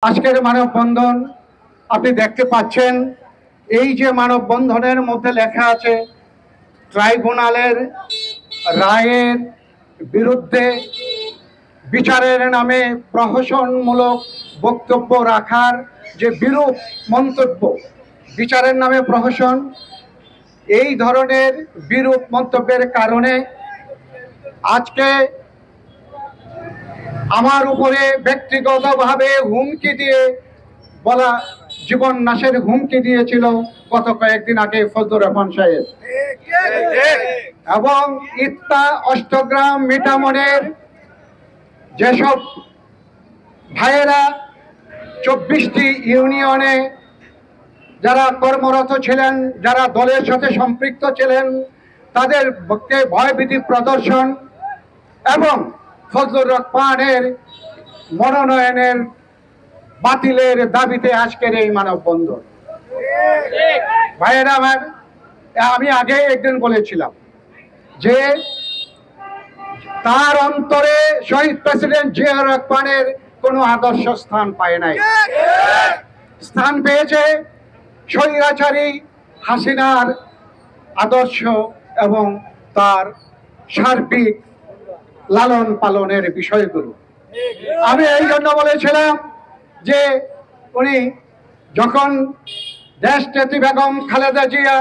আজকের মানববন্ধন আপনি দেখতে পাচ্ছেন। এই যে মানববন্ধনের মধ্যে লেখা আছে ট্রাইব্যুনালের রায়ের বিরুদ্ধে বিচারের নামে প্রহসনমূলক বক্তব্য রাখার যে বিরূপ মন্তব্য, বিচারের নামে প্রহসন, এই ধরনের বিরূপ মন্তব্যের কারণে আজকে আমার উপরে ব্যক্তিগতভাবে হুমকি দিয়ে বলা, জীবন নাশের হুমকি দিয়েছিল গত কয়েকদিন আগে ফজলুর রহমান সাহেব, এবং ইত্তা অষ্টগ্রাম মিঠামনের যেসব ভাইয়েরা 24টি ইউনিয়নে যারা কর্মরত ছিলেন, যারা দলের সাথে সম্পৃক্ত ছিলেন, তাদের পক্ষে ভয়ভীতি প্রদর্শন এবং ফজলুর রহমানের মনোনয়নের বাতিলের দাবিতে আজকের এই মানববন্ধন। ভাইয়েরা আমার, আমি আগে একদিন বলেছিলাম যে তার অন্তরে শহীদ প্রেসিডেন্ট জিয়া রহমানের কোনো আদর্শ স্থান পায় নাই, স্থান পেয়েছে স্বৈরাচারী হাসিনার আদর্শ এবং তার সার্বিক লালন পালনের বিষয়গুলো। আমি এই জন্য বলেছিলাম যে উনি যখন দেশনেত্রী বেগম খালেদা জিয়া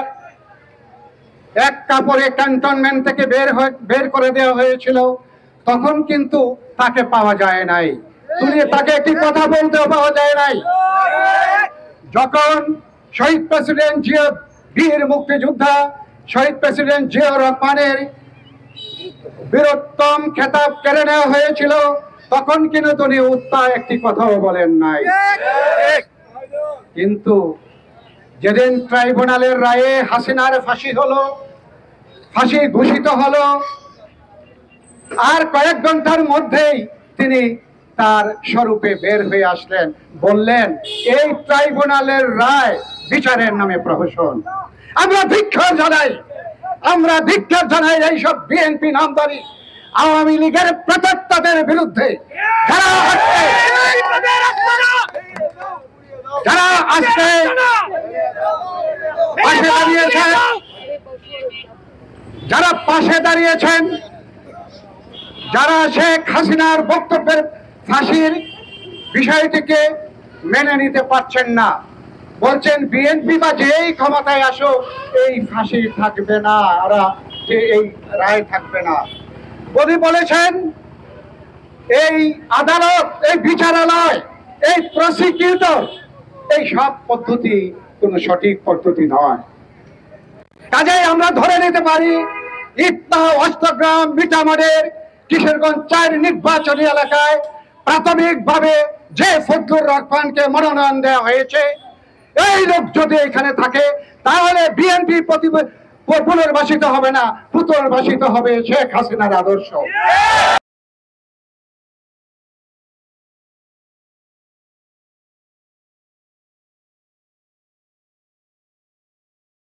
এক কাপড়ে ক্যান্টনমেন্ট থেকে বের করে দেওয়া হয়েছিল, তখন কিন্তু তাকে পাওয়া যায় নাই, তাকে একটি কথা বলতেও পাওয়া যায় নাই। যখন শহীদ প্রেসিডেন্ট জিয়া, বীর মুক্তিযোদ্ধা শহীদ প্রেসিডেন্ট জিয়া রহমানের বীরোত্তম খেতাব কেড়ে নেওয়া হয়েছিল, তখন কিন্তু তিনি উত্তায় একটি কথাও বলেন নাই। কিন্তু যেদিন ট্রাইব্যুনালের রায়ে হাসিনার ফাঁসি হলো, ফাঁসি ঘোষিত হলো, আর কয়েক ঘন্টার মধ্যেই তিনি তার স্বরূপে বের হয়ে আসলেন, বললেন এই ট্রাইব্যুনালের রায় বিচারের নামে প্রহসন। আমরা ধিক্কার জানাই, আমরা ধিক্কার জানাই এইসব বিএনপি নামধারী আওয়ামী লীগের প্রত্যেকদের বিরুদ্ধে, যারা আজকে পাশে দাঁড়িয়েছেন, যারা পাশে দাঁড়িয়েছেন, যারা শেখ হাসিনার বক্তব্যের ফাঁসির বিষয়টিকে মেনে নিতে পারছেন না, বলছেন বিএনপি বা যেই ক্ষমতায় আসো এই ফাঁসি থাকবে না, ওরা যে এই রায় থাকবে না। মোদি বলেছেন এই আদালত, এই বিচারালয়, এই প্রসিকিউটর, এই সব পদ্ধতি কোন সঠিক পদ্ধতি নয়। কাজেই আমরা ধরে নিতে পারি ইত্তা অষ্টগ্রাম মিঠামনের কিশোরগঞ্জ 4 নির্বাচনী এলাকায় প্রাথমিকভাবে যে ফজলুর রহমানকে মনোনয়ন দেওয়া হয়েছে, এই লোক যদি এখানে থাকে তাহলে বিএনপি পুনর্বাসিত হবে না, পুনর্বাসিত হবে শেখ হাসিনার আদর্শ।